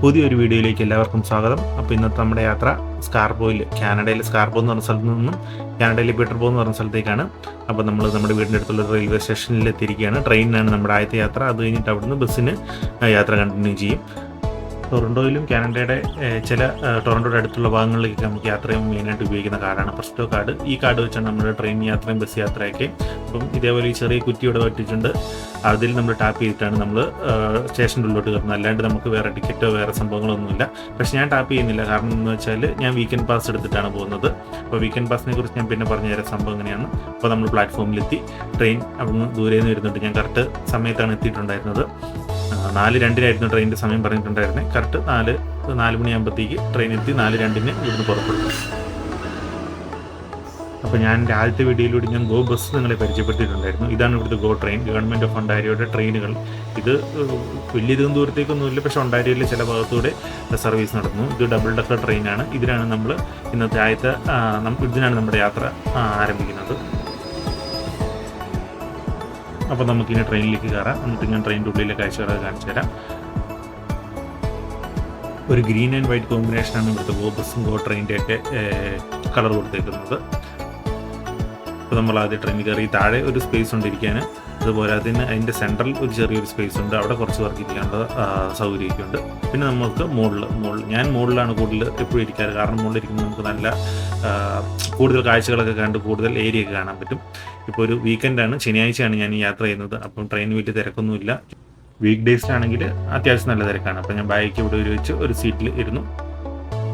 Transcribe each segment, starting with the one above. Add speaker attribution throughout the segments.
Speaker 1: പുതിയൊരു വീഡിയോയിലേക്ക് എല്ലാവർക്കും സ്വാഗതം. അപ്പോൾ ഇന്നത്തെ നമ്മുടെ യാത്ര സ്കാർബോയിൽ, കാനഡയിലെ സ്കാർബോ എന്ന് പറഞ്ഞ സ്ഥലത്ത് നിന്നും കാനഡയിലെ പീറ്റർബോ എന്ന് പറഞ്ഞ സ്ഥലത്തേക്കാണ്. അപ്പോൾ നമ്മൾ നമ്മുടെ വീടിൻ്റെ അടുത്തുള്ള റെയിൽവേ സ്റ്റേഷനിൽ എത്തിയിരിക്കുകയാണ്. ട്രെയിനിനാണ് നമ്മുടെ ആദ്യത്തെ യാത്ര. അത് കഴിഞ്ഞിട്ട് അവിടുന്ന് ബസ്സിന് യാത്ര കണ്ടിന്യൂ ചെയ്യും. ടൊറൻറ്റോയിലും കാനഡയുടെ ചില ടൊറൻറ്റോയുടെ അടുത്തുള്ള ഭാഗങ്ങളിലേക്ക് നമുക്ക് യാത്ര ചെയ്യാൻ മെയിനായിട്ട് ഉപയോഗിക്കുന്ന കാർഡാണ് പ്രസ്റ്റോ കാർഡ്. ഈ കാർഡ് വെച്ചാണ് നമ്മുടെ ട്രെയിൻ യാത്രയും ബസ് യാത്രയൊക്കെ. അപ്പം ഇതേപോലെ ഈ ചെറിയ കുറ്റി ഇവിടെ പറ്റിയിട്ടുണ്ട്. അതിൽ നമ്മൾ ടാപ്പ് ചെയ്തിട്ടാണ് നമ്മൾ സ്റ്റേഷൻ്റെ ഉള്ളിലോട്ട് കയറുന്നത്. അല്ലാണ്ട് നമുക്ക് വേറെ ടിക്കറ്റോ വേറെ സംഭവങ്ങളൊന്നുമില്ല. പക്ഷേ ഞാൻ ടാപ്പ് ചെയ്യുന്നില്ല. കാരണം എന്ന് വെച്ചാൽ ഞാൻ വീക്കെൻഡ് പാസ് എടുത്തിട്ടാണ് പോകുന്നത്. അപ്പോൾ വീക്കെൻഡ് പാസിനെ കുറിച്ച് ഞാൻ പിന്നെ പറഞ്ഞു തരാം സംഭവം എങ്ങനെയാണ്. അപ്പോൾ നമ്മൾ പ്ലാറ്റ്ഫോമിലെത്തി. ട്രെയിൻ അവിടുന്ന് ദൂരെ നിന്ന് വരുന്നുണ്ട്. ഞാൻ കറക്റ്റ് സമയത്താണ് എത്തിയിട്ടുണ്ടായിരുന്നത്. 4:02 ട്രെയിനിൻ്റെ സമയം പറഞ്ഞിട്ടുണ്ടായിരുന്നത്. കറക്റ്റ് 4 മണിയാകുമ്പോഴത്തേക്ക് ട്രെയിൻ എത്തി. 4:02 ഇവിടുന്ന് പുറപ്പെടും. അപ്പോൾ ഞാൻ എൻ്റെ ആദ്യത്തെ വീഡിയോയിലൂടെ ഞാൻ ഗോ ബസ് നിങ്ങളെ പരിചയപ്പെടുത്തിയിട്ടുണ്ടായിരുന്നു. ഇതാണ് ഇവിടുത്തെ ഗോ ട്രെയിൻ, ഗവൺമെൻറ് ഓഫ് ഒണ്ടാരിയോയുടെ ട്രെയിനുകൾ. ഇത് വലിയധികം ദൂരത്തേക്കൊന്നുമില്ല, പക്ഷേ ഒണ്ടാരിയോയിലെ ചില ഭാഗത്തൂടെ സർവീസ് നടത്തുന്നു. ഇത് ഡബിൾ ഡക്കർ ട്രെയിനാണ്. ഇതിലാണ് നമ്മൾ ഇന്നത്തെ ഇതിനാണ് നമ്മുടെ യാത്ര ആരംഭിക്കുന്നത്. അപ്പോൾ നമുക്കിനി ട്രെയിനിലേക്ക് കയറാം. എന്നിട്ട് ഞാൻ ട്രെയിനിൻ്റെ ഉള്ളിലെ കാഴ്ചകളൊക്കെ കാണിച്ചു തരാം. ഒരു ഗ്രീൻ ആൻഡ് വൈറ്റ് കോമ്പിനേഷനാണ് ഇവിടുത്തെ ഗോ ബസ്സും ഗോ ട്രെയിനിൻ്റെയൊക്കെ കളർ കൊടുത്തേക്കുന്നത്. അപ്പോൾ നമ്മൾ ആദ്യം ട്രെയിനിൽ കയറി. താഴെ ഒരു സ്പേസ് കൊണ്ടിരിക്കാൻ, അതുപോലെ അതിൻ്റെ സെൻട്രൽ ഒരു ചെറിയൊരു സ്പേസ് ഉണ്ട്. അവിടെ കുറച്ച് പേർക്ക് ഇരിക്കാനുള്ള സൗകര്യമൊക്കെ ഉണ്ട്. പിന്നെ നമുക്ക് ഞാൻ മുകളിലാണ് കൂടുതൽ എപ്പോഴും ഇരിക്കാറ്. കാരണം മുകളിലിരിക്കുമ്പോൾ നമുക്ക് നല്ല കൂടുതൽ കാഴ്ചകളൊക്കെ കണ്ട് കൂടുതൽ ഏരിയ ഒക്കെ കാണാൻ പറ്റും. ഇപ്പോൾ ഒരു വീക്കെൻഡാണ്, ശനിയാഴ്ചയാണ് ഞാൻ ഈ യാത്ര ചെയ്യുന്നത്. അപ്പം ട്രെയിൻ വലിയ തിരക്കൊന്നുമില്ല. വീക്ക് ഡേയ്സിലാണെങ്കിൽ അത്യാവശ്യം നല്ല തിരക്കാണ്. അപ്പം ഞാൻ ബാഗിക്ക് ഇവിടെ വെച്ച് ഒരു സീറ്റിൽ ഇരുന്നു.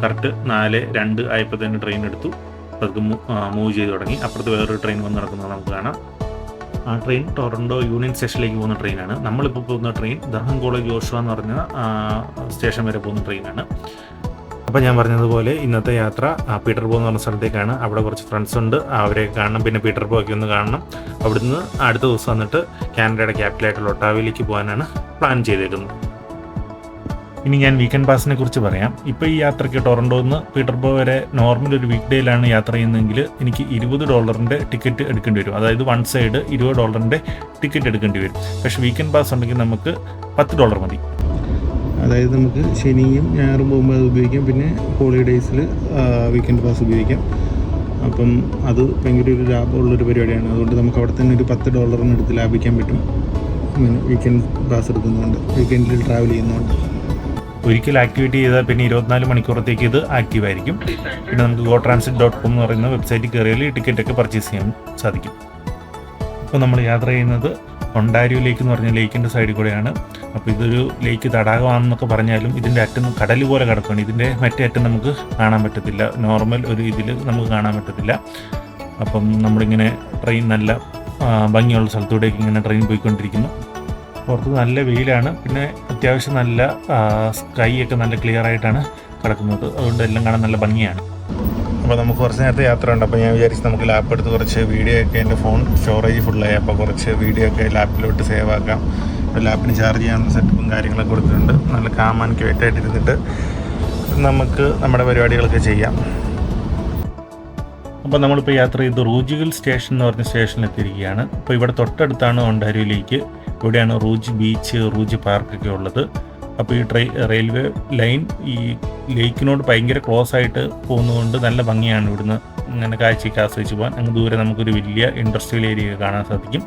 Speaker 1: കറക്റ്റ് 4:02 ആയപ്പോൾ തന്നെ ട്രെയിൻ എടുത്തു. അതൊക്കെ മൂവ് ചെയ്ത് തുടങ്ങി. അപ്പുറത്ത് വേറൊരു ട്രെയിൻ വന്ന് നടക്കുന്നത് നമുക്ക് കാണാം. ആ ട്രെയിൻ ടൊറൻറ്റോ യൂണിയൻ സ്റ്റേഷനിലേക്ക് പോകുന്ന ട്രെയിനാണ്. നമ്മളിപ്പോൾ പോകുന്ന ട്രെയിൻ ദർഹം കോളേജ് ജോഷുവ എന്ന് പറഞ്ഞ സ്റ്റേഷൻ വരെ പോകുന്ന ട്രെയിനാണ്. അപ്പോൾ ഞാൻ പറഞ്ഞതുപോലെ ഇന്നത്തെ യാത്ര പീറ്റർബോ എന്ന് പറഞ്ഞ സ്ഥലത്തേക്കാണ്. അവിടെ കുറച്ച് ഫ്രണ്ട്സ് ഉണ്ട്, അവരെ കാണണം. പിന്നെ പീറ്റർബോ ഒക്കെ ഒന്ന് കാണണം. അവിടുന്ന് അടുത്ത ദിവസം വന്നിട്ട് കാനഡയുടെ ക്യാപിറ്റലായിട്ടുള്ള ഒട്ടാവയിലേക്ക് പോകാനാണ് പ്ലാൻ ചെയ്തേക്കുന്നത്. ഇനി ഞാൻ വീക്കെൻഡ് പാസിനെ കുറിച്ച് പറയാം. ഇപ്പോൾ ഈ യാത്രയ്ക്ക് ടൊറൻറ്റോയിൽ നിന്ന് പീറ്റർബോ വരെ നോർമൽ ഒരു വീക്ക് ഡേയിലാണ് യാത്ര ചെയ്യുന്നതെങ്കിൽ എനിക്ക് $20 ടിക്കറ്റ് എടുക്കേണ്ടി വരും. അതായത് വൺ സൈഡ് $20 ടിക്കറ്റ് എടുക്കേണ്ടി വരും. പക്ഷേ വീക്കെൻഡ് പാസ് ഉണ്ടെങ്കിൽ നമുക്ക് $10 മതി. അതായത് നമുക്ക് ശനിയും ഞായറും പോകുമ്പോൾ അത് ഉപയോഗിക്കാം. പിന്നെ ഹോളിഡേയ്സിൽ വീക്കെൻഡ് പാസ് ഉപയോഗിക്കാം. അപ്പം അത് ഭയങ്കര ഒരു ലാഭമുള്ളൊരു പരിപാടിയാണ്. അതുകൊണ്ട് നമുക്ക് അവിടെ തന്നെ ഒരു $10 എടുത്ത് ലാഭിക്കാൻ പറ്റും. വീക്കെൻഡ് പാസ് എടുക്കുന്നതുകൊണ്ട്, വീക്കെൻഡിൽ ട്രാവൽ ചെയ്യുന്നതുകൊണ്ട്. ഒരിക്കൽ ആക്ടിവേറ്റ് ചെയ്താൽ പിന്നെ 24 മണിക്കൂറത്തേക്ക് ഇത് ആക്റ്റീവ് ആയിരിക്കും. പിന്നെ നമുക്ക് gotransit.com എന്ന് പറയുന്ന വെബ്സൈറ്റിൽ കയറിയാൽ ഈ ടിക്കറ്റൊക്കെ പർച്ചേസ് ചെയ്യാൻ സാധിക്കും. ഇപ്പോൾ നമ്മൾ യാത്ര ചെയ്യുന്നത് ഒണ്ടാരിയോ ലേക്ക് എന്ന് പറഞ്ഞ ലേക്കിൻ്റെ സൈഡിൽ കൂടെയാണ്. അപ്പോൾ ഇതൊരു ലേക്ക് തടാകമാണെന്നൊക്കെ പറഞ്ഞാലും ഇതിൻ്റെ അറ്റം കടൽ പോലെ കിടക്കുകയാണ്. ഇതിൻ്റെ മറ്റേ അറ്റം നമുക്ക് കാണാൻ പറ്റത്തില്ല. നോർമൽ ഒരു ഇതിൽ നമുക്ക് കാണാൻ പറ്റത്തില്ല. അപ്പം നമ്മളിങ്ങനെ ട്രെയിൻ നല്ല ഭംഗിയുള്ള സ്ഥലത്തൂടെയൊക്കെ ഇങ്ങനെ ട്രെയിൻ പോയിക്കൊണ്ടിരിക്കുന്നു. പുറത്ത് നല്ല വെയിലാണ്. പിന്നെ അത്യാവശ്യം നല്ല സ്കൈ ഒക്കെ നല്ല ക്ലിയർ ആയിട്ടാണ് കിടക്കുന്നത്. അതുകൊണ്ട് എല്ലാം കാണാൻ നല്ല ഭംഗിയാണ്. അപ്പോൾ നമുക്ക് കുറച്ച് നേരത്തെ യാത്ര ഉണ്ട്. അപ്പോൾ ഞാൻ വിചാരിച്ചു നമുക്ക് ലാപ്പ് എടുത്ത് കുറച്ച് വീഡിയോ ഒക്കെ, എൻ്റെ ഫോൺ സ്റ്റോറേജ് ഫുള്ളായി. അപ്പോൾ കുറച്ച് വീഡിയോ ഒക്കെ ലാപ്പിലോട്ട് സേവ് ആക്കാം. ലാപ്പിന് ചാർജ് ചെയ്യാനുള്ള സെറ്റപ്പും കാര്യങ്ങളൊക്കെ കൊടുത്തിട്ടുണ്ട്. നല്ല കാമാൻ ക്വയറ്റായിട്ടിരുന്നിട്ട് നമുക്ക് നമ്മുടെ പരിപാടികളൊക്കെ ചെയ്യാം. അപ്പോൾ നമ്മളിപ്പോൾ യാത്ര ചെയ്ത് റൂജിഗൽ സ്റ്റേഷൻ എന്ന് പറഞ്ഞ സ്റ്റേഷനിൽ എത്തിയിരിക്കുകയാണ്. അപ്പോൾ ഇവിടെ തൊട്ടടുത്താണ് ഒണ്ടാരിയോ ലേക്ക്. ഇവിടെയാണ് റൂജ് ബീച്ച്, റൂജ് പാർക്കൊക്കെ ഉള്ളത്. അപ്പോൾ ഈ റെയിൽവേ ലൈൻ ഈ ലേക്കിനോട് ഭയങ്കര ക്ലോസ് ആയിട്ട് പോകുന്നതുകൊണ്ട് നല്ല ഭംഗിയാണ് ഇവിടുന്ന് ഇങ്ങനെ കാഴ്ചയ്ക്ക് ആസ്വദിച്ച് പോകാൻ. അങ്ങ് ദൂരെ നമുക്കൊരു വലിയ ഇൻഡസ്ട്രിയൽ ഏരിയ കാണാൻ സാധിക്കും.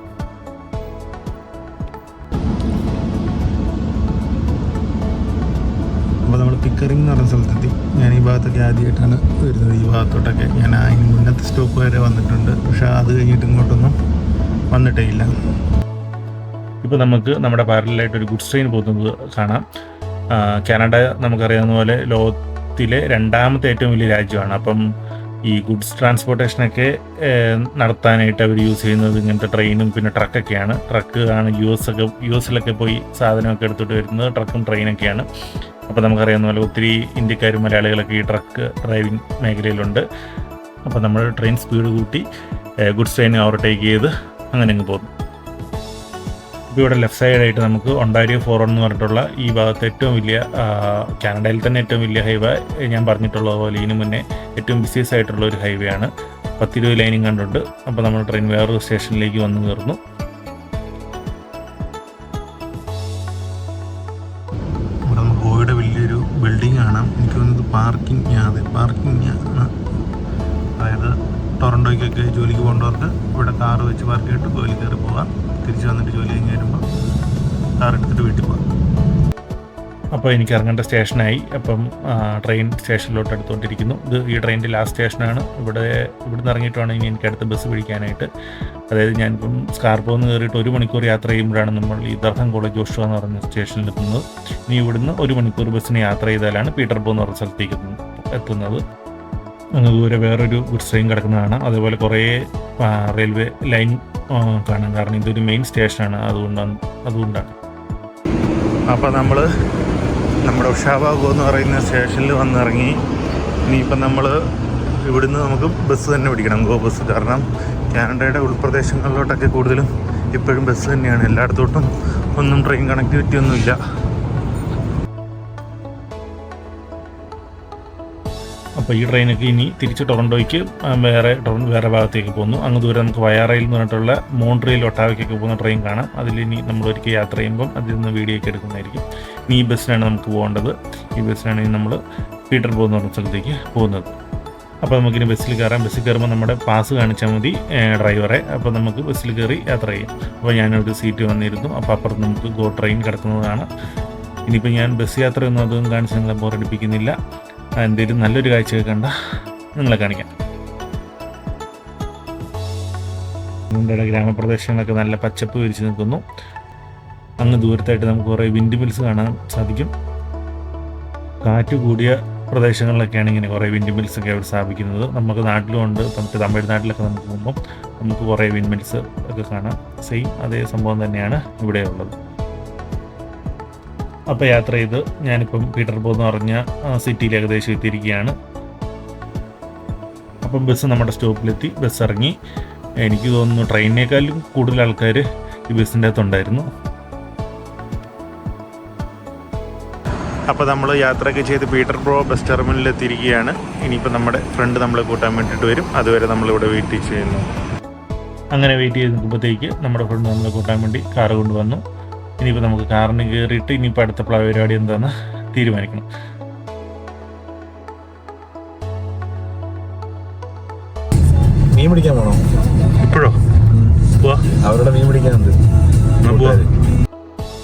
Speaker 1: അപ്പോൾ നമ്മൾ പിക്കറിംഗ് എന്ന് പറഞ്ഞ സ്ഥലത്തെത്തി. ഞാൻ ഈ ഭാഗത്തൊക്കെ ആദ്യമായിട്ടാണ് വരുന്നത്. ഈ ഭാഗത്തോട്ടൊക്കെ ഞാൻ അതിന് മുന്നത്തെ സ്റ്റോപ്പ് വരെ വന്നിട്ടുണ്ട്. പക്ഷേ അത് കഴിഞ്ഞിട്ട് ഇങ്ങോട്ടൊന്നും വന്നിട്ടേ ഇല്ല. ഇപ്പോൾ നമുക്ക് നമ്മുടെ പാരലായിട്ടൊരു ഗുഡ്സ് ട്രെയിൻ പോകുന്നത് കാണാം. കാനഡ നമുക്കറിയാവുന്ന പോലെ ലോകത്തിലെ 2ാമത്തെ ഏറ്റവും വലിയ രാജ്യമാണ്. അപ്പം ഈ ഗുഡ്സ് ട്രാൻസ്പോർട്ടേഷനൊക്കെ നടത്താനായിട്ട് അവർ യൂസ് ചെയ്യുന്നത് ഇങ്ങനത്തെ ട്രെയിനും പിന്നെ ട്രക്കൊക്കെയാണ്. ട്രക്ക് ആണ് യു എസിലൊക്കെ പോയി സാധനമൊക്കെ എടുത്തിട്ട് വരുന്നത് ട്രക്കും ട്രെയിനൊക്കെയാണ്. അപ്പോൾ നമുക്കറിയാവുന്ന പോലെ ഒത്തിരി ഇന്ത്യക്കാരും മലയാളികളൊക്കെ ഈ ട്രക്ക് ഡ്രൈവിംഗ് മേഖലയിലുണ്ട്. അപ്പോൾ നമ്മൾ ട്രെയിൻ സ്പീഡ് കൂട്ടി ഗുഡ്സ് ട്രെയിൻ ഓവർടേക്ക് ചെയ്ത് അങ്ങനെ അങ്ങ് പോകുന്നു. ഇപ്പോൾ ഇവിടെ ലെഫ്റ്റ് സൈഡായിട്ട് നമുക്ക് ഒണ്ടാരിയോ 401 എന്ന് പറഞ്ഞിട്ടുള്ള ഈ ഭാഗത്ത് ഏറ്റവും വലിയ, കാനഡയിൽ തന്നെ ഏറ്റവും വലിയ ഹൈവേ, ഞാൻ പറഞ്ഞിട്ടുള്ളത് പോലെ ഇതിനു മുന്നേ ഏറ്റവും ബിസിയസ് ആയിട്ടുള്ള ഒരു ഹൈവേ ആണ്. 10-20 ലൈനിങ് കണ്ടുണ്ട്. അപ്പോൾ നമ്മൾ ട്രെയിൻ വേറൊരു സ്റ്റേഷനിലേക്ക് വന്ന് കയറുന്നു. ഇവിടെ നമുക്ക് ഗോയുടെ വലിയൊരു ബിൽഡിംഗ് കാണാം. എനിക്ക് തോന്നുന്നത് പാർക്കിംഗ് ആണ്. അതായത് ടൊറൻറ്റോയ്ക്കൊക്കെ ജോലിക്ക് പോകേണ്ടവർക്ക് ഇവിടെ കാറ് വെച്ച് പാർക്ക് ചെയ്തിട്ട് ജോലി കയറി പോകാം. തിരിച്ച് വന്നിട്ട് ജോലി കഴിഞ്ഞ് വരുമ്പോൾ കാർ എടുത്തിട്ട് വീട്ടിൽ പോകാം. അപ്പോൾ എനിക്ക് ഇറങ്ങേണ്ട സ്റ്റേഷനായി. അപ്പം ട്രെയിൻ സ്റ്റേഷനിലോട്ട് എടുത്തുകൊണ്ടിരിക്കുന്നു. ഈ ട്രെയിനിൻ്റെ ലാസ്റ്റ് സ്റ്റേഷനാണ്. ഇവിടുന്ന് ഇറങ്ങിയിട്ട് വേണം ഇനി എനിക്ക് അടുത്ത ബസ് പിടിക്കാനായിട്ട്. അതായത് ഞാനിപ്പം സ്കാർപ്പോ നിന്ന് കയറിയിട്ട് 1 മണിക്കൂർ യാത്ര ചെയ്യുമ്പോഴാണ് നമ്മൾ ഈ ദർഹം കോളേജ് ജോഷുവ എന്ന് പറഞ്ഞ സ്റ്റേഷനിൽ എത്തുന്നത്. ഇനി ഇവിടുന്ന് 1 മണിക്കൂർ ബസ്സിന് യാത്ര ചെയ്താലാണ് പീറ്റർബോ എന്ന് പറഞ്ഞ സ്ഥലത്തേക്ക് എത്തുന്നത്. അങ്ങ് ദൂരെ വേറൊരു ഗുഡ്സ് ട്രെയിൻ കിടക്കുന്നതാണ്. അതേപോലെ കുറേ റെയിൽവേ ലൈൻ കാണാം. കാരണം ഇതൊരു മെയിൻ സ്റ്റേഷനാണ്. അതുകൊണ്ടാണ്. അപ്പോൾ നമ്മൾ നമ്മുടെ ഉഷാബാഗോ എന്ന് പറയുന്ന സ്റ്റേഷനിൽ വന്നിറങ്ങി. ഇനിയിപ്പം നമ്മൾ ഇവിടുന്ന് നമുക്ക് ബസ് തന്നെ പിടിക്കണം, ഗോ ബസ്. കാരണം കാനഡയുടെ ഉൾപ്രദേശങ്ങളിലോട്ടൊക്കെ കൂടുതലും ഇപ്പോഴും ബസ് തന്നെയാണ്. എല്ലായിടത്തോട്ടും ഒന്നും ട്രെയിൻ കണക്ടിവിറ്റി ഒന്നുമില്ല. അപ്പോൾ ഈ ട്രെയിനൊക്കെ ഇനി തിരിച്ച് ടൊറൻറ്റോയ്ക്ക് വേറെ ഭാഗത്തേക്ക് പോകുന്നു. അങ്ങ് ദൂരെ നമുക്ക് വയാറയിൽ എന്ന് പറഞ്ഞിട്ടുള്ള മോൺട്രിയൽ ഒട്ടാവയ്ക്കൊക്കെ പോകുന്ന ട്രെയിൻ കാണാം. അതിലിനി നമ്മളൊരിക്കൽ യാത്ര ചെയ്യുമ്പം അതിൽ നിന്ന് വീഡിയോ ഒക്കെ എടുക്കുന്നതായിരിക്കും. ഇനി ഈ ബസ്സിനാണ് നമുക്ക് പോകേണ്ടത്. ഈ ബസ്സിനാണ് ഇനി നമ്മൾ പീറ്റർബോ എന്ന് പറഞ്ഞ സ്ഥലത്തേക്ക് പോകുന്നത്. അപ്പോൾ നമുക്കിനി ബസ്സിൽ കയറാം. ബസ്സിൽ കയറുമ്പോൾ നമ്മുടെ പാസ് കാണിച്ചാൽ മതി ഡ്രൈവറെ. അപ്പോൾ നമുക്ക് ബസ്സിൽ കയറി യാത്ര ചെയ്യാം. അപ്പോൾ ഞാനൊരു സീറ്റ് വന്നിരുന്നു. അപ്പോൾ അപ്പുറത്ത് നമുക്ക് ഗോ ട്രെയിൻ കിടക്കുന്നതാണ്. ഇനിയിപ്പോൾ ഞാൻ ബസ് യാത്രയൊന്നും അതൊന്നും കാണിച്ച് നിങ്ങളെ ബോറടിപ്പിക്കുന്നില്ല. എന്തെങ്കിലും നല്ലൊരു കാഴ്ചയൊക്കെ കണ്ട നിങ്ങളെ കാണിക്കാം. നമ്മുടെ ഗ്രാമപ്രദേശങ്ങളൊക്കെ നല്ല പച്ചപ്പ് വിരിച്ച് നിൽക്കുന്നു. അങ്ങ് ദൂരത്തായിട്ട് നമുക്ക് കുറേ വിൻഡ് മിൽസ് കാണാൻ സാധിക്കും. കാറ്റ് കൂടിയ പ്രദേശങ്ങളിലൊക്കെയാണ് ഇങ്ങനെ കുറേ വിൻഡ് മിൽസൊക്കെ അവിടെ സ്ഥാപിക്കുന്നത്. നമുക്ക് നാട്ടിലുമുണ്ട്. നമുക്ക് തമിഴ്നാട്ടിലൊക്കെ നമുക്ക് പോകുമ്പം നമുക്ക് കുറേ വിൻഡ് മിൽസ് ഒക്കെ കാണാം. സെയിം അതേ സംഭവം തന്നെയാണ് ഇവിടെ ഉള്ളത്. അപ്പോൾ യാത്ര ചെയ്ത് ഞാനിപ്പം പീറ്റർബോ എന്ന് പറഞ്ഞ സിറ്റിയിൽ ഏകദേശം എത്തിയിരിക്കുകയാണ്. അപ്പം ബസ് നമ്മുടെ സ്റ്റോപ്പിലെത്തി. ബസ് ഇറങ്ങി. എനിക്ക് തോന്നുന്നു ട്രെയിനിനേക്കാളും കൂടുതൽ ആൾക്കാർ ഈ ബസ്സിൻ്റെ അകത്തുണ്ടായിരുന്നു. അപ്പോൾ നമ്മൾ യാത്രയൊക്കെ ചെയ്ത് പീറ്റർബോ ബസ് ടെർമിനലിൽ എത്തിയിരിക്കുകയാണ്. ഇനിയിപ്പോൾ നമ്മുടെ ഫ്രണ്ട് നമ്മളെ കൂട്ടാൻ വേണ്ടിയിട്ട് വരും. അതുവരെ നമ്മളിവിടെ വെയിറ്റ് ചെയ്യുന്നു. അങ്ങനെ വെയിറ്റ് ചെയ്ത് നിൽക്കുമ്പോഴത്തേക്ക് നമ്മുടെ ഫ്രണ്ട് നമ്മളെ കൂട്ടാൻ വേണ്ടി കാറ് കൊണ്ടുവന്നു. ഇനിയിപ്പോൾ നമുക്ക് കാറിന് കയറിയിട്ട് ഇനിയിപ്പോൾ അടുത്ത പരിപാടി എന്താണെന്ന് തീരുമാനിക്കണം.
Speaker 2: മീൻ പിടിക്കാൻ പോകണോ?
Speaker 1: ഇപ്പോഴോ?
Speaker 2: അവരുടെ മീൻ പിടിക്കാനുണ്ട്.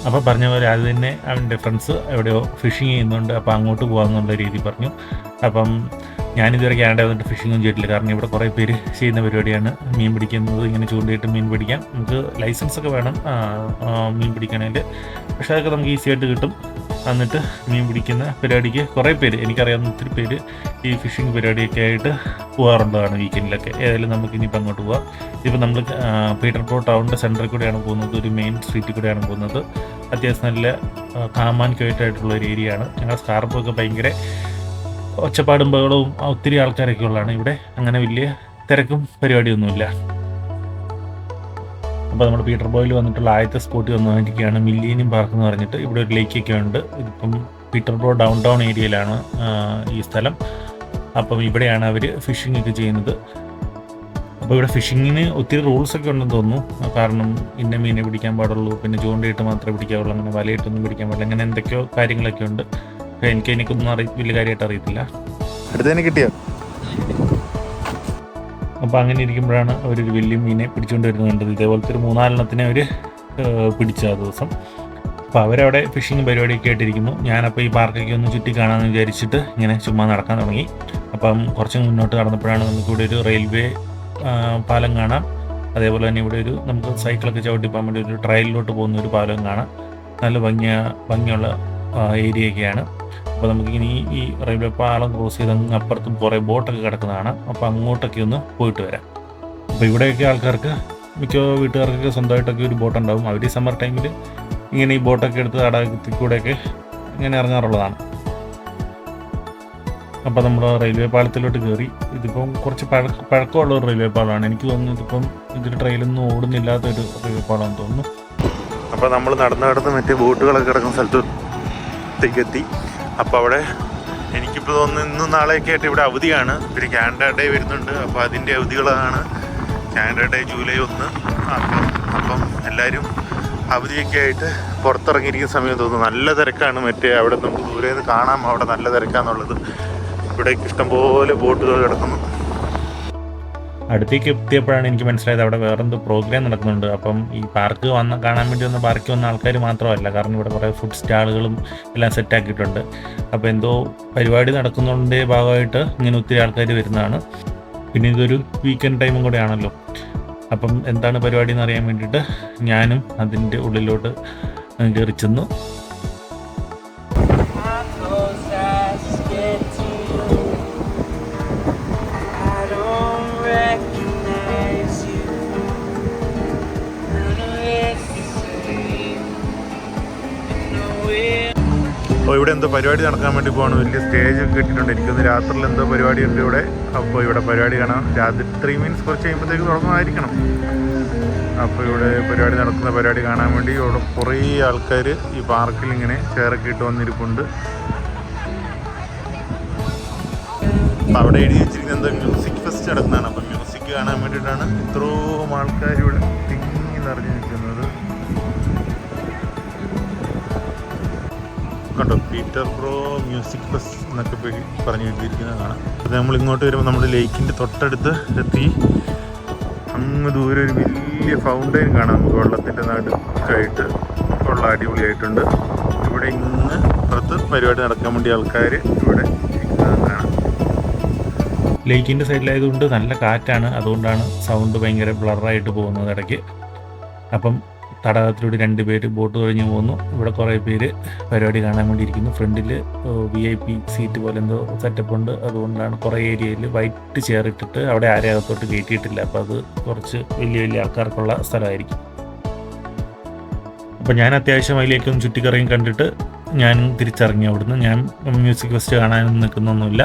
Speaker 1: അപ്പോൾ പറഞ്ഞ പോലെ അത് തന്നെ അവൻ്റെ ഫ്രണ്ട്സ് എവിടെയോ ഫിഷിങ് ചെയ്യുന്നുണ്ട്. അപ്പോൾ അങ്ങോട്ട് പോകാമെന്നുള്ള രീതി പറഞ്ഞു. അപ്പം ഞാനിതുവരെ കാനഡ വന്നിട്ട് ഫിഷിങ്ങും ചെയ്തിട്ടില്ല. കാരണം ഇവിടെ കുറേ പേര് ചെയ്യുന്ന പരിപാടിയാണ് മീൻ പിടിക്കുന്നത്. ഇങ്ങനെ ചൂണ്ടയിട്ട് മീൻ പിടിക്കാം. നമുക്ക് ലൈസൻസൊക്കെ വേണം മീൻ പിടിക്കണമെങ്കിൽ. പക്ഷേ അതൊക്കെ നമുക്ക് ഈസി ആയിട്ട് കിട്ടും. എന്നിട്ട് മീൻ പിടിക്കുന്ന പരിപാടിക്ക് കുറേ പേര്, എനിക്കറിയാവുന്ന ഒത്തിരി പേര് ഈ ഫിഷിംഗ് പരിപാടിയൊക്കെ ആയിട്ട് പോകാറുള്ളതാണ് വീക്കെൻഡിലൊക്കെ. ഏതായാലും നമുക്ക് ഇനിയിപ്പോൾ അങ്ങോട്ട് പോകാം. ഇപ്പോൾ നമ്മൾ പീറ്റർബോ ടൗണിൻ്റെ സെൻറ്ററിൽ കൂടെയാണ് പോകുന്നത്. ഒരു മെയിൻ സ്ട്രീറ്റിൽ കൂടെയാണ് പോകുന്നത്. അത്യാവശ്യം നല്ല കാമാൻ ക്വയറ്റായിട്ടുള്ള ഒരു ഏരിയ ആണ്. ഞങ്ങളുടെ സ്കാർപ്പോ ഒക്കെ ഭയങ്കര ഒച്ചപ്പാടും ബഹളവും ഒത്തിരി ആൾക്കാരൊക്കെ ഉള്ളതാണ്. ഇവിടെ അങ്ങനെ വലിയ തിരക്കും പരിപാടിയൊന്നുമില്ല. അപ്പോൾ നമ്മൾ പീറ്റർബോയിൽ വന്നിട്ടുള്ള ആദ്യത്തെ സ്പോട്ട് വന്നിരിക്കുകയാണ് മില്ലേനിയം പാർക്ക് എന്ന് പറഞ്ഞിട്ട്. ഇവിടെ ഒരു ലേക്കൊക്കെ ഉണ്ട്. ഇതിപ്പം പീറ്റർബോ ഡൗൺ ടൗൺ ഏരിയയിലാണ് ഈ സ്ഥലം. അപ്പം ഇവിടെയാണ് അവർ ഫിഷിംഗ് ഒക്കെ ചെയ്യുന്നത്. അപ്പോൾ ഇവിടെ ഫിഷിങ്ങിന് ഒത്തിരി റൂൾസൊക്കെ ഉണ്ടെന്ന് തോന്നുന്നു. കാരണം ഇന്ന മീനെ പിടിക്കാൻ പാടുള്ളൂ, പിന്നെ ചൂണ്ടയിട്ട് മാത്രമേ പിടിക്കാവുള്ളൂ, അങ്ങനെ വലയിട്ടൊന്നും പിടിക്കാൻ പാടില്ല, അങ്ങനെ എന്തൊക്കെയോ കാര്യങ്ങളൊക്കെ ഉണ്ട്. എനിക്കൊന്നും വലിയ കാര്യമായിട്ട് അറിയത്തില്ല.
Speaker 2: അടുത്തതിനെ കിട്ടിയോ?
Speaker 1: അപ്പോൾ അങ്ങനെ ഇരിക്കുമ്പോഴാണ് അവരൊരു വലിയ മീനെ പിടിച്ചുകൊണ്ട് വരുന്നുണ്ടത്. ഇതേപോലത്തെ ഒരു 3-4 എണ്ണത്തിനെ അവർ പിടിച്ച ആ ദിവസം. അപ്പോൾ അവരവിടെ ഫിഷിങ് പരിപാടിയൊക്കെ ആയിട്ടിരിക്കുന്നു. ഞാനപ്പോൾ ഈ പാർക്കൊക്കെ ഒന്ന് ചുറ്റി കാണാമെന്ന് വിചാരിച്ചിട്ട് ഇങ്ങനെ ചുമ്മാ നടക്കാൻ തുടങ്ങി. അപ്പം കുറച്ച് മുന്നോട്ട് നടന്നപ്പോഴാണ് നമുക്കിവിടെ ഒരു റെയിൽവേ പാലം കാണാം. അതേപോലെ തന്നെ ഇവിടെ ഒരു നമുക്ക് സൈക്കിളൊക്കെ ചവിട്ടിപ്പോകാൻ വേണ്ടി ഒരു ട്രയലിലോട്ട് പോകുന്ന ഒരു പാലം കാണാം. നല്ല ഭംഗിയുള്ള ഏരിയയൊക്കെയാണ്. അപ്പോൾ നമുക്കിനി ഈ റെയിൽവേ പാലം ക്രോസ് ചെയ്ത് അങ്ങ് അപ്പുറത്തും കുറേ ബോട്ടൊക്കെ കിടക്കുന്നതാണ്. അപ്പോൾ അങ്ങോട്ടൊക്കെ ഒന്ന് പോയിട്ട് വരാം. അപ്പോൾ ഇവിടെയൊക്കെ ആൾക്കാർക്ക് മിക്ക വീട്ടുകാർക്കൊക്കെ സ്വന്തമായിട്ടൊക്കെ ഒരു ബോട്ട് ഉണ്ടാകും. അവർ ഈ സമ്മർ ടൈമിൽ ഇങ്ങനെ ഈ ബോട്ടൊക്കെ എടുത്ത് തടാകത്തിൽ കൂടെയൊക്കെ ഇങ്ങനെ ഇറങ്ങാറുള്ളതാണ്. അപ്പോൾ നമ്മൾ റെയിൽവേ പാലത്തിലോട്ട് കയറി. ഇതിപ്പം കുറച്ച് പഴക്കമുള്ള ഒരു റെയിൽവേ പാലമാണ്. എനിക്ക് തോന്നുന്നു ഇതിപ്പം ഇതിൽ ട്രെയിലൊന്നും ഓടുന്നില്ലാത്തൊരു റെയിൽവേ പാലമാണെന്ന് തോന്നുന്നു. അപ്പോൾ നമ്മൾ നടന്ന് മറ്റേ ബോട്ടുകളൊക്കെ കിടക്കുന്ന സ്ഥലത്തേക്ക് എത്തി. അപ്പോൾ അവിടെ എനിക്കിപ്പോൾ തോന്നുന്നു ഇന്നും നാളെയൊക്കെ ആയിട്ട് ഇവിടെ അവധിയാണ്. പിന്നെ കാനഡ ഡേ വരുന്നുണ്ട്. അപ്പോൾ അതിൻ്റെ അവധികളാണ്. Canada day July 1. അപ്പം എല്ലാവരും അവധിയൊക്കെ ആയിട്ട് പുറത്തിറങ്ങിയിരിക്കുന്ന സമയം തോന്നുന്നു. നല്ല തിരക്കാണ്. മറ്റേ അവിടെ നമുക്ക് ദൂരെ നിന്ന് കാണാം അവിടെ നല്ല തിരക്കാന്നുള്ളത്. ഇവിടെ ഇഷ്ടംപോലെ ബോട്ടുകൾ കിടക്കുന്നു. അടുത്തേക്ക് എത്തിയപ്പോഴാണ് എനിക്ക് മനസ്സിലായത് അവിടെ വേറെന്തോ പ്രോഗ്രാം നടക്കുന്നുണ്ട്. അപ്പം ഈ പാർക്ക് കാണാൻ വേണ്ടി പാർക്കിൽ വന്ന ആൾക്കാർ മാത്രമല്ല, കാരണം ഇവിടെ കുറേ ഫുഡ് സ്റ്റാളുകളും എല്ലാം സെറ്റാക്കിയിട്ടുണ്ട്. അപ്പോൾ എന്തോ പരിപാടി നടക്കുന്നതിൻ്റെ ഭാഗമായിട്ട് ഇങ്ങനെ ഒത്തിരി ആൾക്കാർ വരുന്നതാണ്. പിന്നെ ഇതൊരു വീക്കെൻഡ് ടൈമും കൂടെ ആണല്ലോ. അപ്പം എന്താണ് പരിപാടി എന്ന് അറിയാൻ വേണ്ടിയിട്ട് ഞാനും അതിൻ്റെ ഉള്ളിലോട്ട് കയറി ചെന്നു. അപ്പോൾ ഇവിടെ എന്തോ പരിപാടി നടക്കാൻ വേണ്ടി പോകണം. വലിയ സ്റ്റേജ് ഒക്കെ ഇട്ടിട്ടുണ്ട്. എനിക്കൊന്ന് രാത്രിയിൽ എന്തോ പരിപാടി ഉണ്ട് ഇവിടെ. അപ്പോൾ ഇവിടെ പരിപാടി കാണാം. രാത്രി മീൻസ് കുറച്ച് കഴിയുമ്പോഴത്തേക്ക് തുടങ്ങുമായിരിക്കണം. അപ്പോൾ ഇവിടെ പരിപാടി നടക്കുന്ന പരിപാടി കാണാൻ വേണ്ടി ഇവിടെ കുറേ ആൾക്കാർ ഈ പാർക്കിൽ ഇങ്ങനെ ചെയറൊക്കെ ഇട്ട് വന്നിരിപ്പുണ്ട്. അപ്പോൾ അവിടെ എഴുതി വെച്ചിരിക്കുന്നത് എന്തോ മ്യൂസിക് ഫെസ്റ്റ് നടക്കുന്നതാണ്. അപ്പോൾ മ്യൂസിക് കാണാൻ വേണ്ടിയിട്ടാണ് ഇത്രയും ആൾക്കാർ ഇവിടെ തിങ്ങി നിറഞ്ഞു നിൽക്കുന്നത്. കണ്ടോ, പീറ്റർ ബ്രോ മ്യൂസിക് ഫെസ്റ്റ് എന്നൊക്കെ പറഞ്ഞു എഴുതിയിരിക്കുന്നത് കാണാം. അത് നമ്മൾ ഇങ്ങോട്ട് വരുമ്പോൾ നമ്മുടെ ലേക്കിൻ്റെ തൊട്ടടുത്ത് എത്തി. അങ്ങ് ദൂരെ ഒരു വലിയ ഫൗണ്ടെയിൻ കാണാം. നമുക്ക് വെള്ളത്തിൻ്റെ നടുക്കായിട്ട് ഉള്ള അടിപൊളിയായിട്ടുണ്ട്. ഇവിടെ ഇന്ന് പുറത്ത് പരിപാടി നടക്കാൻ വേണ്ടി ആൾക്കാർ ഇവിടെ ഇരിക്കുന്നത് കാണാം. ലേക്കിൻ്റെ സൈഡിലായതുകൊണ്ട് നല്ല കാറ്റാണ്. അതുകൊണ്ടാണ് സൗണ്ട് ഭയങ്കര ബ്ലറായിട്ട് പോകുന്നത് ഇടയ്ക്ക്. അപ്പം തടാകത്തിലൂടെ 2 പേര് ബോട്ട് കഴിഞ്ഞ് പോകുന്നു. ഇവിടെ കുറേ പേര് പരിപാടി കാണാൻ വേണ്ടി ഇരിക്കുന്നു. ഫ്രണ്ടിൽ VIP സീറ്റ് പോലെ എന്തോ സെറ്റപ്പ് ഉണ്ട്. അതുകൊണ്ടാണ് കുറേ ഏരിയയിൽ വൈറ്റ് ചെയർ ഇട്ടിട്ട് അവിടെ ആരെയും അകത്തോട്ട് കയറ്റിയിട്ടില്ല. അപ്പോൾ അത് കുറച്ച് വലിയ വലിയ ആൾക്കാർക്കുള്ള സ്ഥലമായിരിക്കും. അപ്പോൾ ഞാൻ അത്യാവശ്യം അതിലേക്കൊന്ന് ചുറ്റിക്കറങ്ങി കണ്ടിട്ട് ഞാൻ തിരിച്ചിറങ്ങി അവിടുന്ന്. ഞാൻ മ്യൂസിക് ഫെസ്റ്റ് കാണാനൊന്നും നിൽക്കുന്നൊന്നുമില്ല,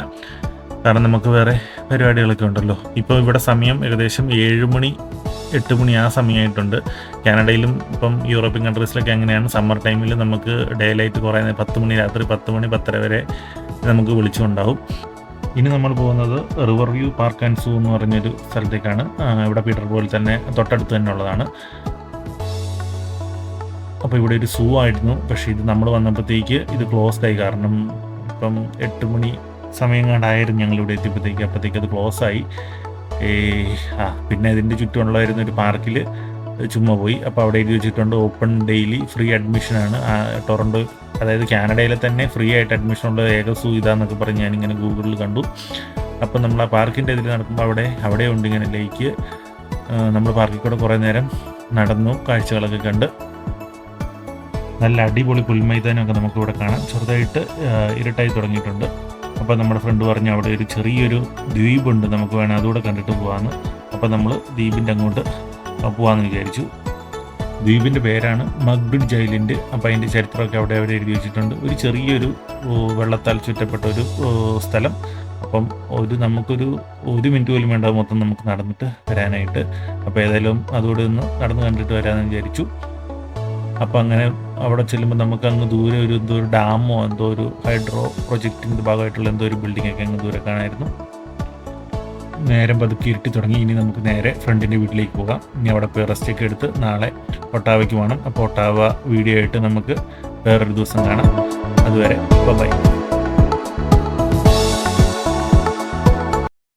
Speaker 1: കാരണം നമുക്ക് വേറെ പരിപാടികളൊക്കെ ഉണ്ടല്ലോ. ഇപ്പോൾ ഇവിടെ സമയം ഏകദേശം 7 മണി 8 മണി ആ സമയമായിട്ടുണ്ട്. കാനഡയിലും ഇപ്പം യൂറോപ്യൻ കൺട്രീസിലൊക്കെ അങ്ങനെയാണ്. സമ്മർ ടൈമിൽ നമുക്ക് ഡേ ലൈറ്റ് കുറേ 10 മണി രാത്രി 10 മണി 10:30 വരെ നമുക്ക് വെളിച്ചമുണ്ടാവും. ഇനി നമ്മൾ പോകുന്നത് റിവർ വ്യൂ പാർക്ക് ആൻഡ് സൂ എന്ന് പറഞ്ഞൊരു സ്ഥലത്തേക്കാണ്. ഇവിടെ പീറ്റർ പോലെ തന്നെ തൊട്ടടുത്ത് തന്നെ ഉള്ളതാണ്. അപ്പോൾ ഇവിടെ ഒരു സൂ ആയിരുന്നു. പക്ഷേ ഇത് നമ്മൾ വന്നപ്പോഴത്തേക്ക് ഇത് ക്ലോസ്ഡ് ആയി. കാരണം ഇപ്പം 8 മണി സമയം കണ്ടായിരുന്നു ഞങ്ങളിവിടെ എത്തിയപ്പോഴത്തേക്ക്. അപ്പോഴത്തേക്ക് അത് ക്ലോസ് ആയി. പിന്നെ ഇതിൻ്റെ ചുറ്റുമുള്ളായിരുന്ന ഒരു പാർക്കിൽ ചുമ്മാ പോയി. അപ്പോൾ അവിടെ എഴുതി വെച്ചിട്ടുണ്ട് ഓപ്പൺ ഡെയിലി ഫ്രീ അഡ്മിഷനാണ്. ടൊറൻഡോ, അതായത് കാനഡയിലെ തന്നെ ഫ്രീ ആയിട്ട് അഡ്മിഷനുള്ള ഏക സൂ ഇതാന്നൊക്കെ പറഞ്ഞ് ഞാനിങ്ങനെ ഗൂഗിളിൽ കണ്ടു. അപ്പം നമ്മൾ ആ പാർക്കിൻ്റെ ഇതിൽ നടക്കുമ്പോൾ അവിടെ ഉണ്ട് ഇങ്ങനെ ലേക്ക്. നമ്മൾ പാർക്കിൽ കൂടെ കുറേ നേരം നടന്നു, കാഴ്ചകളൊക്കെ കണ്ട്. നല്ല അടിപൊളി പുൽമൈതാനമൊക്കെ നമുക്കിവിടെ കാണാം. ചെറുതായിട്ട് ഇരുട്ടായി തുടങ്ങിയിട്ടുണ്ട്. അപ്പോൾ നമ്മുടെ ഫ്രണ്ട് പറഞ്ഞു അവിടെ ഒരു ചെറിയൊരു ദ്വീപുണ്ട്, നമുക്ക് വേണം അതുകൂടെ കണ്ടിട്ട് പോകാമെന്ന്. അപ്പോൾ നമ്മൾ ദ്വീപിൻ്റെ അങ്ങോട്ട് പോകാമെന്ന് വിചാരിച്ചു. ദ്വീപിൻ്റെ പേരാണ് മഗ്ബിഡ്ജ് ഐലൻഡ്. അപ്പോൾ അതിൻ്റെ ചരിത്രമൊക്കെ അവിടെ എഴുതി വെച്ചിട്ടുണ്ട്. ഒരു ചെറിയൊരു വെള്ളത്താൽ ചുറ്റപ്പെട്ട ഒരു സ്ഥലം. അപ്പം നമുക്കൊരു 1 മിനിറ്റ് പോലും വേണ്ട മൊത്തം നമുക്ക് നടന്നിട്ട് വരാനായിട്ട്. അപ്പോൾ ഏതായാലും അതുകൂടെ ഒന്ന് നടന്ന് കണ്ടിട്ട് വരാമെന്ന് വിചാരിച്ചു. അപ്പോൾ അങ്ങനെ അവിടെ ചെല്ലുമ്പോൾ നമുക്ക് അങ്ങ് ദൂരെ എന്തോ ഒരു ഡാമോ എന്തോ ഒരു ഹൈഡ്രോ പ്രൊജക്റ്റിൻ്റെ ഭാഗമായിട്ടുള്ള എന്തോ ഒരു ബിൽഡിങ്ങൊക്കെ അങ്ങ് ദൂരെ കാണാമായിരുന്നു. നേരം പതുക്കി ഇരുട്ടി തുടങ്ങി. ഇനി നമുക്ക് നേരെ ഫ്രണ്ടിൻ്റെ വീട്ടിലേക്ക് പോകാം. ഇനി അവിടെ പോയി റെസ്റ്റൊക്കെ എടുത്ത് നാളെ ഒട്ടാവയ്ക്ക് പോകണം. അപ്പോൾ ഒട്ടാവ വീഡിയോ ആയിട്ട് നമുക്ക് വേറൊരു ദിവസം കാണാം. അതുവരെ ബൈ.